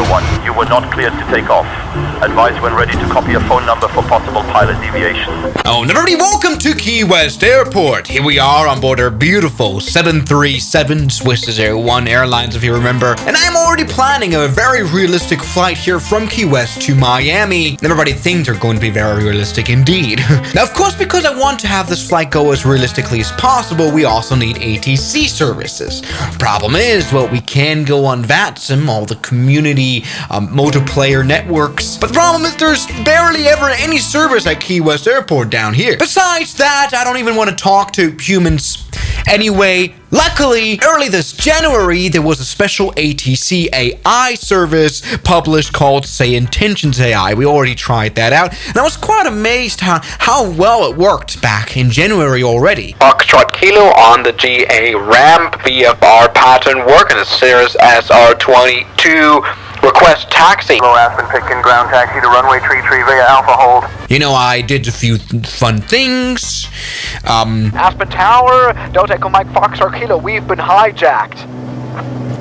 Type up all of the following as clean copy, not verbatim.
01. You were not cleared to take off. Advise when ready to copy a phone number for possible pilot deviation. Oh, and everybody, welcome to Key West Airport. Here we are on board our beautiful 737 Swiss 01 Airlines, if you remember. And I'm already planning a very realistic flight here from Key West to Miami. And everybody thinks they're going to be very realistic indeed. Now, of course, because I want to have this flight go as realistically as possible, we also need ATC services. Problem is, well, we can go on VATSIM, all the community multiplayer networks. But the problem is there's barely ever any service at Key West Airport down here. Besides that, I don't even want to talk to humans. Anyway, luckily, early this January, there was a special ATC AI service published called Say Intentions AI. We already tried that out, and I was quite amazed how well it worked back in January already. Foxtrot Kilo on the GA ramp, VFR pattern work in a Cirrus SR22. Request taxi. Hello, Aspen, picking ground taxi to runway 33 via Alpha hold. You know, I did a few fun things. Aspen Tower, Delta Echo Mike Foxtrot Kilo, we've been hijacked.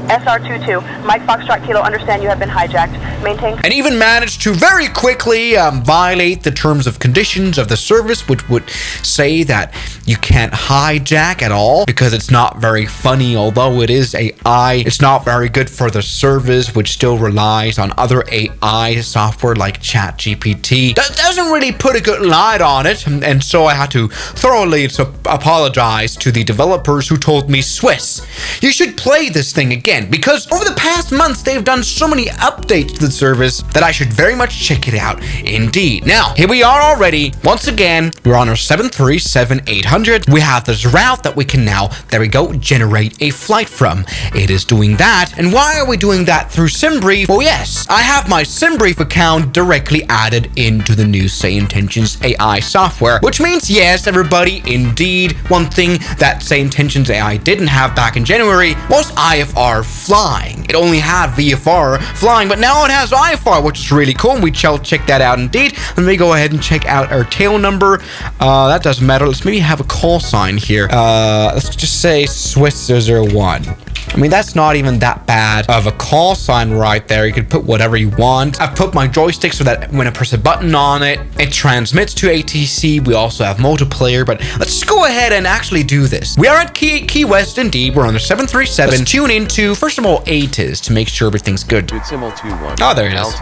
SR22, Mike Foxtrot Kilo, understand you have been hijacked. Maintain. And even managed to very quickly violate the terms of conditions of the service, which would say that you can't hijack at all because it's not very funny. Although it is AI, it's not very good for the service, which still relies on other AI software like ChatGPT. That doesn't really put a good light on it, and so I had to thoroughly apologize to the developers who told me, Swiss, you should play this thing again, because over the past months they've done so many updates to the service that I should very much check it out indeed. Now, here we are already. Once again, we're on our 737-800. We have this route that we can now, there we go, generate a flight from. It is doing that. And why are we doing that through SimBrief? Well, yes, I have my SimBrief account directly added into the new Say Intentions AI software, which means, yes, everybody, indeed, one thing that Say Intentions AI didn't have back in January was IFR flying. It only had VFR flying, but now it has IFR, which is really cool, and we shall check that out indeed. Let me go ahead and check out our tail number. That doesn't matter. Let's maybe have a call sign here. Let's just say Swiss 001. I mean, that's not even that bad of a call sign right there. You can put whatever you want. I've put my joystick so that when I press a button on it, it transmits to ATC. We also have multiplayer, but let's go ahead and actually do this. We are at Key West indeed. We're on the 737. Let's tune into, first of all, ATIS to make sure everything's good. Oh, there it is.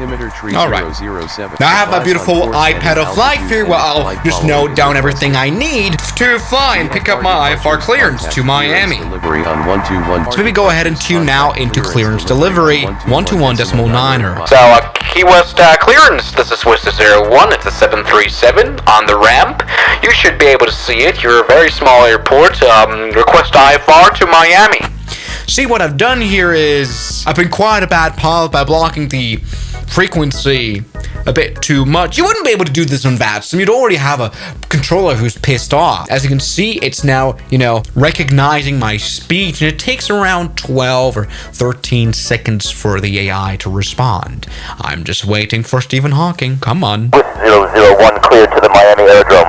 All right. Now I have my beautiful iPad of life here where I'll just note down everything I need to fly and pick up my IFR clearance to Miami. So maybe go ahead and tune now into clearance delivery 121.9er. So, Key West clearance. This is Swiss 01. It's a 737 on the ramp. You should be able to see it. You're a very small airport. Request IFR to Miami. See, what I've done here is I've been quite a bad pilot by blocking the frequency a bit too much. You wouldn't be able to do this on VATSIM. You'd already have a controller who's pissed off. As you can see, it's now, recognizing my speech, and it takes around 12 or 13 seconds for the AI to respond. I'm just waiting for Stephen Hawking. Come on. With 001 cleared to the Miami Aerodrome.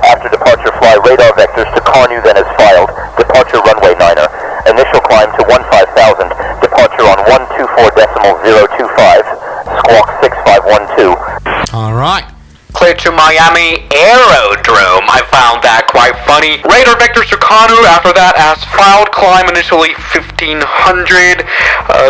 After departure, fly radar vectors to Carnew, then as filed. Departure runway 9er. Initial climb to 15,000. Departure on 124.025. Squawk 6512. All right. Clear to Miami Aerodrome. I found that quite funny. Radar vectors to Carnew. After that, as filed, climb initially 1500.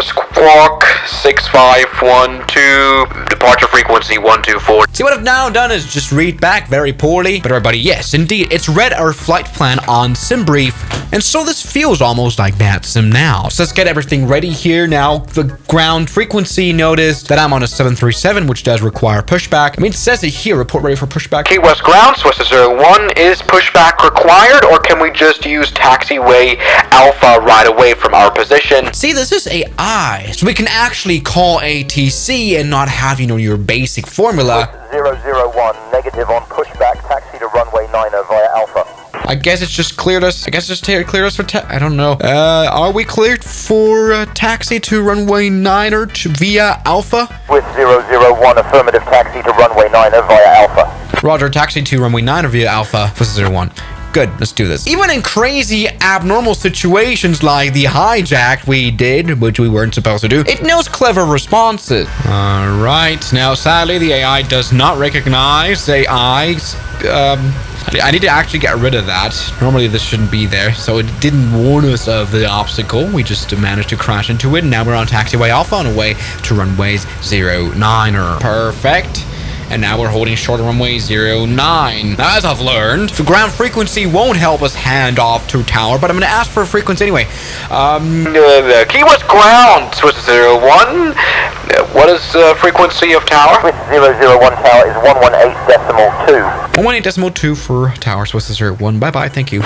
Squawk 6512. Departure frequency 124. See, what I've now done is just read back very poorly. But everybody, yes, indeed, it's read our flight plan on SimBrief. And so this feels almost like VATSIM now. So let's get everything ready here. Now, the ground frequency, notice that I'm on a 737, which does require pushback. I mean, it says it here, report ready for pushback. Key West ground, Swiss 01, is pushback required, or can we just use taxiway Alpha right away from our position? See, this is AI, so we can actually call ATC and not have, your basic formula. 001, negative on pushback, taxi to runway 9er via Alpha. I guess it's just cleared us. I guess it's just cleared us for I don't know. Are we cleared for taxi to runway 9er via Alpha? With 001, affirmative taxi to runway 9er via Alpha. Roger, taxi to runway 9er via Alpha. This is 01. Good, let's do this. Even in crazy, abnormal situations like the hijack we did, which we weren't supposed to do, it knows clever responses. All right. Now, sadly, the AI does not recognize AIs. I need to actually get rid of that. Normally, this shouldn't be there. So it didn't warn us of the obstacle. We just managed to crash into it. And now we're on taxiway alpha on our way to runways 09er. Perfect. And now we're holding short of runway 09. Now, as I've learned, the ground frequency won't help us hand off to tower, but I'm going to ask for a frequency anyway. The Key West ground, Swiss 01. What is the frequency of tower? Swiss 001 tower is 118.2. 118.2 for tower Swiss 01. Bye-bye, thank you.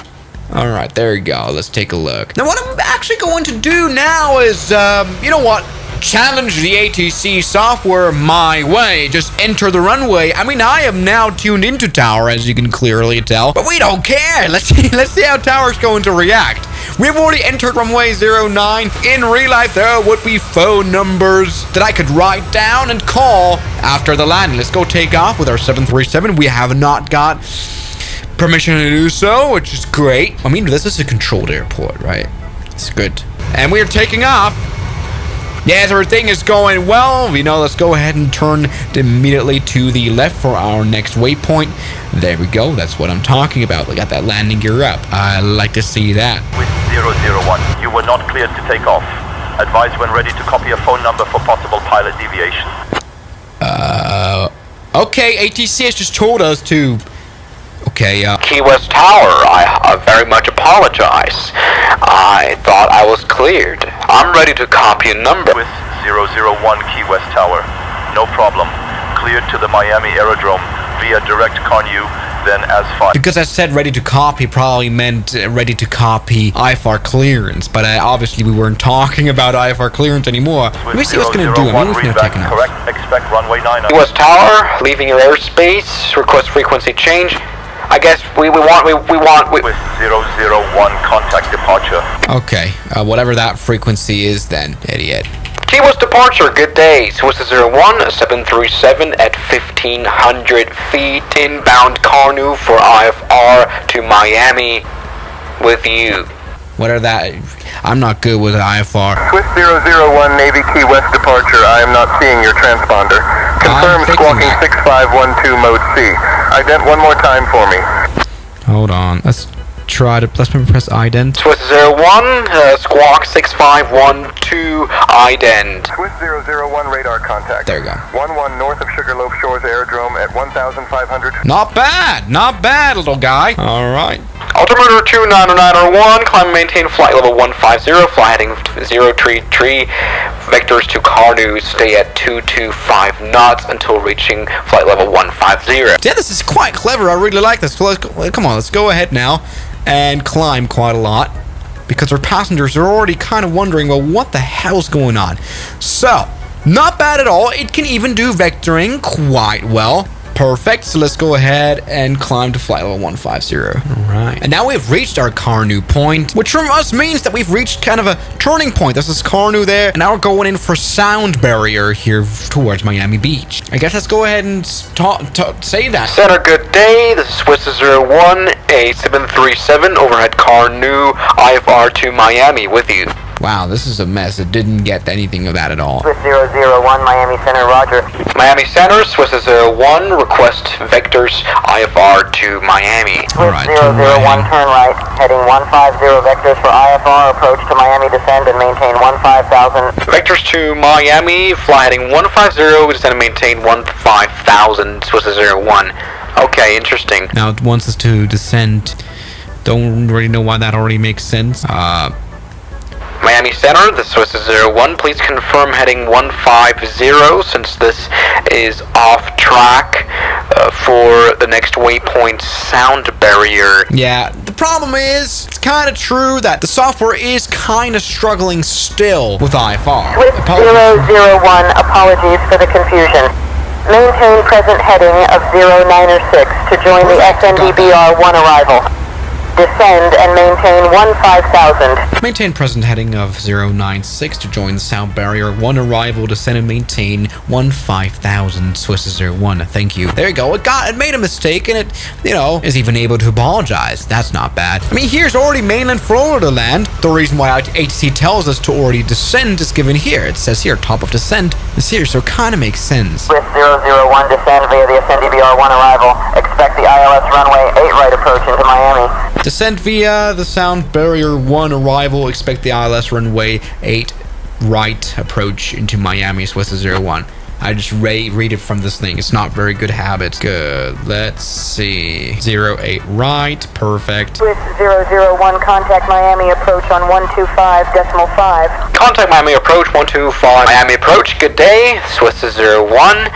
All right, there you go. Let's take a look. Now, what I'm actually going to do now is, you know what? Challenge the ATC software my way. Just enter the runway. I mean, I am now tuned into tower, as you can clearly tell. But we don't care. Let's see how tower's going to react. We've already entered runway 09. In real life, there would be phone numbers that I could write down and call after the landing. Let's go take off with our 737. We have not got permission to do so, which is great. I mean, this is a controlled airport, right? It's good. And we are taking off. Yes, everything is going well. You know, let's go ahead and turn immediately to the left for our next waypoint. There we go. That's what I'm talking about. We got that landing gear up. I like to see that. With 001, you were not cleared to take off. Advise when ready to copy a phone number for possible pilot deviation. Okay, ATC has just told us to... Okay, Key West Tower, I very much apologize. I thought I was cleared. I'm ready to copy a number. With 001 Key West Tower. No problem. Cleared to the Miami Aerodrome via direct connu, then as filed. Because I said ready to copy probably meant ready to copy IFR clearance, but obviously we weren't talking about IFR clearance anymore. Let me see what's going to do. I'm going to take off. Correct. Expect runway 9. Key West Tower, leaving your airspace. Request frequency change. I guess we want. With 001 contact departure. Okay, whatever that frequency is then, idiot. Key West departure, good day. Swiss 01, 737 at 1,500 feet. Inbound Carnu for IFR to Miami with you. What are that? I'm not good with IFR. Swiss 001 Navy Key West departure. I am not seeing your transponder. Confirm squawking 6512 mode C. Ident one more time for me. Hold on. Let's press ident. Swiss 01, squawk 6512 ident. Swiss 001 radar contact. There you go. 11 north of Sugarloaf Shores Aerodrome at 1,500. Not bad, little guy. All right. Altimeter 29901, climb and maintain flight level 150, fly heading 033, vectors to Carnu, stay at 225 knots until reaching flight level 150. Yeah, this is quite clever. I really like this. So come on, let's go ahead now and climb quite a lot, because our passengers are already kind of wondering, well, what the hell's going on? So, not bad at all. It can even do vectoring quite well. Perfect. So let's go ahead and climb to flight level 150. All right. And now we've reached our Carnu point, which from us means that we've reached kind of a turning point. This is Carnu there. And now we're going in for sound barrier here towards Miami Beach. I guess let's go ahead and say that. Center, good day. This is Swiss 01, a 737 overhead Carnu, IFR to Miami with you. Wow, this is a mess. It didn't get anything of that at all. Swiss 001, Miami Center, roger. Miami Center, Swiss 01, request vectors IFR to Miami. All right, Swiss 001, turn right, heading 150 vectors for IFR, approach to Miami, descend and maintain 15,000. Vectors to Miami, fly heading 150, descend and maintain 15,000, Swiss 01. Okay, interesting. Now it wants us to descend. Don't really know why that already makes sense. Miami Center, the Swiss 01, please confirm heading 150 since this is off track for the next waypoint sound barrier. Yeah, the problem is, it's kind of true that the software is kind of struggling still with IFR. Swiss 001, apologies for the confusion. Maintain present heading of 096 to join the SNDBR-1 arrival. descend and maintain 15,000. Maintain present heading of 096 to join the sound barrier. 1 arrival, descend and maintain 15,000 Swiss 01. Thank you. There you go. It made a mistake and it, is even able to apologize. That's not bad. I mean, here's already mainland Florida land. The reason why ATC tells us to already descend is given here. It says here, top of descent is here, so it kind of makes sense. Swiss 001 descend via the Ascend DBR1 arrival. Expect the ILS runway 8 right approach into Miami. Descent via the sound barrier 1 arrival. Expect the ILS runway 8 right approach into Miami, Swiss 01. I just read it from this thing. It's not very good habit. Good. Let's see. 08 right. Perfect. Swiss 001, contact Miami approach on 125.5. Contact Miami approach 125. Miami approach, good day. Swiss 01,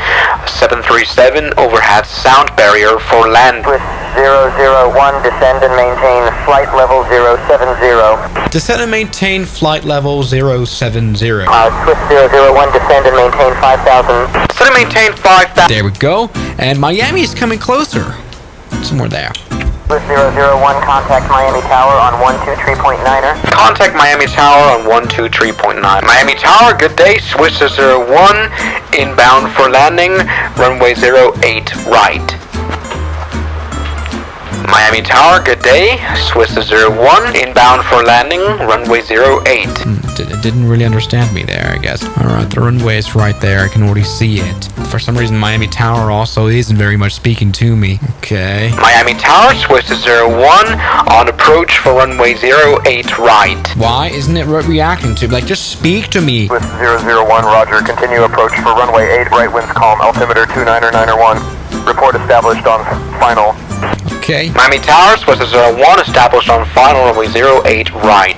737 overhead sound barrier for land. Swiss 001, descend and maintain flight level 070. Descend and maintain flight level 070. Swiss 001, descend and maintain 5,000. Descend and maintain 5,000. There we go. And Miami is coming closer. Somewhere there. Swiss 001, contact Miami Tower on 123.9er. Contact Miami Tower on 123.9. Miami Tower, good day. Swiss 01, inbound for landing. Runway 08 right. Miami Tower, good day. Swiss 01, inbound for landing. Runway 08. Didn't really understand me there, I guess. Alright, the runway is right there. I can already see it. For some reason, Miami Tower also isn't very much speaking to me. Okay. Miami Tower, Swiss 01, on approach for runway 08 right. Why isn't it reacting to me? Like, just speak to me. Swiss 001, roger. Continue approach for runway 8 right, winds calm, altimeter 299er1. Report established on final. Okay. Miami Tower, Swiss 01, established on final runway 08 right.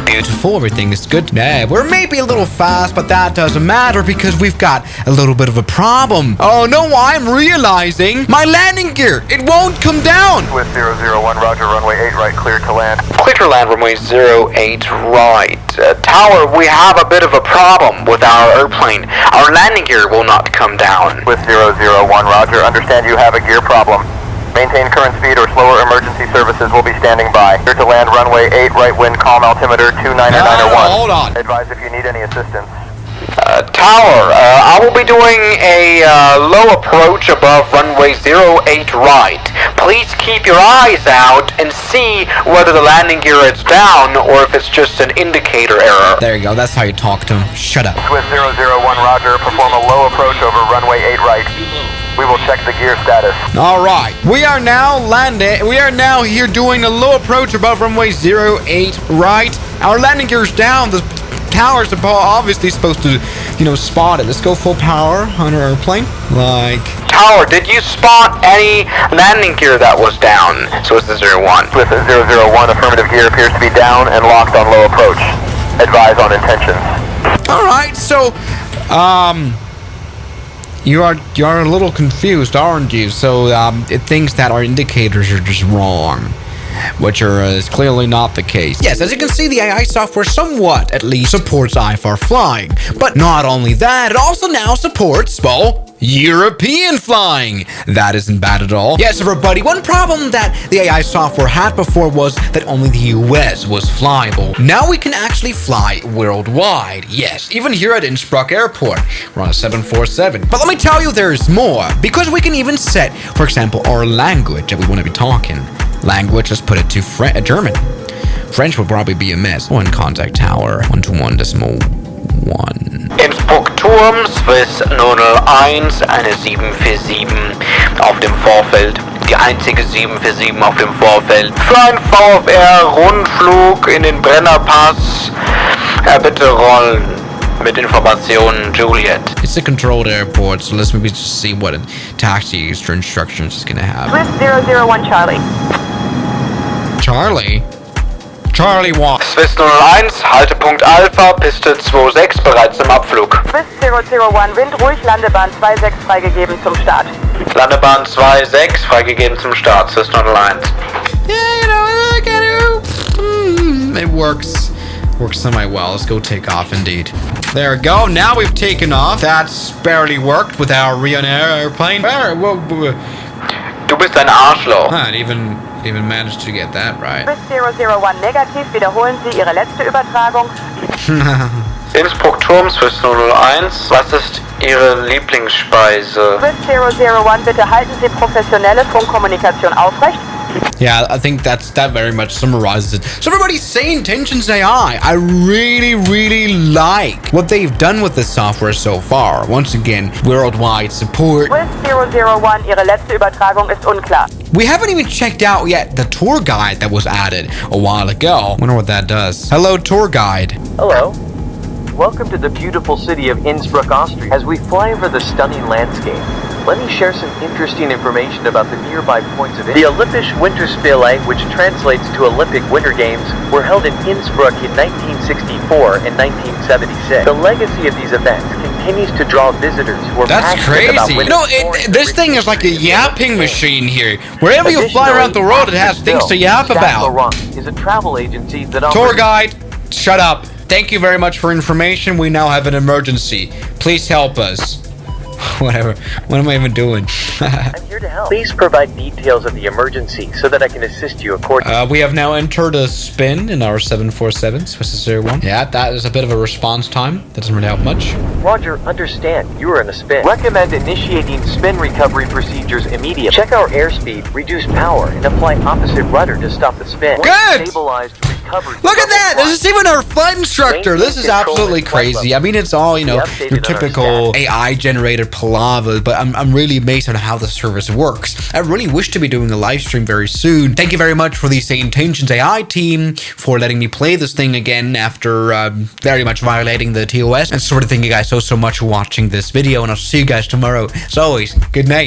Beautiful, everything is good. Yeah, we're maybe a little fast, but that doesn't matter because we've got a little bit of a problem. Oh no, I'm realizing my landing gear, it won't come down. Swiss 001, roger, runway 8 right, clear to land. Clear to land runway 08 right. Tower, we have a bit of a problem with our airplane. Our landing gear will not come down. Swiss 001, roger, understand you have a gear problem. Maintain current speed or slower emergency services will be standing by. Clear to land runway 8 right, wind calm, altimeter 299er1. Hold on. Advise if you need any assistance. Tower, I will be doing a low approach above runway 08 right. Please keep your eyes out and see whether the landing gear is down or if it's just an indicator error. There you go, that's how you talk to him. Shut up. Swiss 001, roger, perform a low approach over runway 8 right. We will check the gear status. All right, we are now here doing a low approach above runway 08 right. Our landing gear's down. The tower's obviously supposed to, spot it. Let's go full power on our airplane. Tower, did you spot any landing gear that was down? Swiss 01. Swiss 001, affirmative gear appears to be down and locked on low approach. Advise on intentions. All right, so, You are a little confused, aren't you? So it thinks that our indicators are just wrong, which is clearly not the case. Yes, as you can see, the AI software somewhat, at least, supports IFR flying. But not only that, it also now supports, well, European flying. That isn't bad at all. Yes, everybody, one problem that the AI software had before was that only the US was flyable. Now we can actually fly worldwide. Yes, even here at Innsbruck Airport, we're on a 747. But let me tell you, there's more, because we can even set, for example, our language that we want to be talking. Language, let's put it to German. French will probably be a mess. One contact tower, 121.1. Innsbruck Turm, Swiss 001, eine 747 auf dem Vorfeld. Die einzige 747 auf dem Vorfeld. Für einen VFR-Rundflug in den Brennerpass. Bitte rollen. Mit Informationen, Juliet. It's a controlled airport, so let's maybe just see what taxi instructions is gonna have. Swiss 001 Charlie. Charlie? Charlie 1. Swiss 001, Haltepunkt Alpha, Piste 26, bereits im Abflug. Swiss 001, Wind ruhig, Landebahn 26 freigegeben zum Start. Landebahn 26, freigegeben zum Start, Swiss 001. Yeah, it works. Works semi-well. Let's go take off, indeed. There we go. Now we've taken off. That's barely worked with our Ryanair airplane. Du bist ein Arschloch. It Even managed to get that right. Swiss 001 negativ, wiederholen Sie Ihre letzte Übertragung. Innsbruck Turm, Swiss 001. Was ist Ihre Lieblingsspeise? Swiss 001, bitte halten Sie professionelle Funkkommunikation aufrecht. Yeah, I think that very much summarizes it. So everybody's saying Tensions AI. I really like what they've done with this software so far. Once again, worldwide support. Swiss 001, Ihre letzte Übertragung ist unklar. We haven't even checked out yet the tour guide that was added a while ago. Wonder what that does. Hello, tour guide. Hello. Welcome to the beautiful city of Innsbruck, Austria. As we fly over the stunning landscape, let me share some interesting information about the nearby points of interest. The Olympische Winterspiele, which translates to Olympic Winter Games, were held in Innsbruck in 1964 and 1976. The legacy of these events continues to draw visitors who are passionate about crazy. You know, this thing is like a yapping machine here. Wherever you fly around the world, it has things to yap about. Nerdoron is a travel agency that Tour guide, shut up. Thank you very much for information. We now have an emergency. Please help us. Whatever. What am I even doing? I'm here to help. Please provide details of the emergency so that I can assist you accordingly. We have now entered a spin in our 747 Swiss 01. Yeah, that is a bit of a response time. That doesn't really help much. Roger, understand. You are in a spin. Recommend initiating spin recovery procedures immediately. Check our airspeed, reduce power, and apply opposite rudder to stop the spin. Good! Stabilized, recovered. Look at that! This is even our flight instructor. This is absolutely crazy. I mean, it's all, you know, your typical AI-generated palaver, but I'm really amazed on how the service works. I really wish to be doing a live stream very soon. Thank you very much for the Sane Tensions AI team for letting me play this thing again after very much violating the TOS. And sort of thank you guys so much for watching this video, and I'll see you guys tomorrow. As always, good night.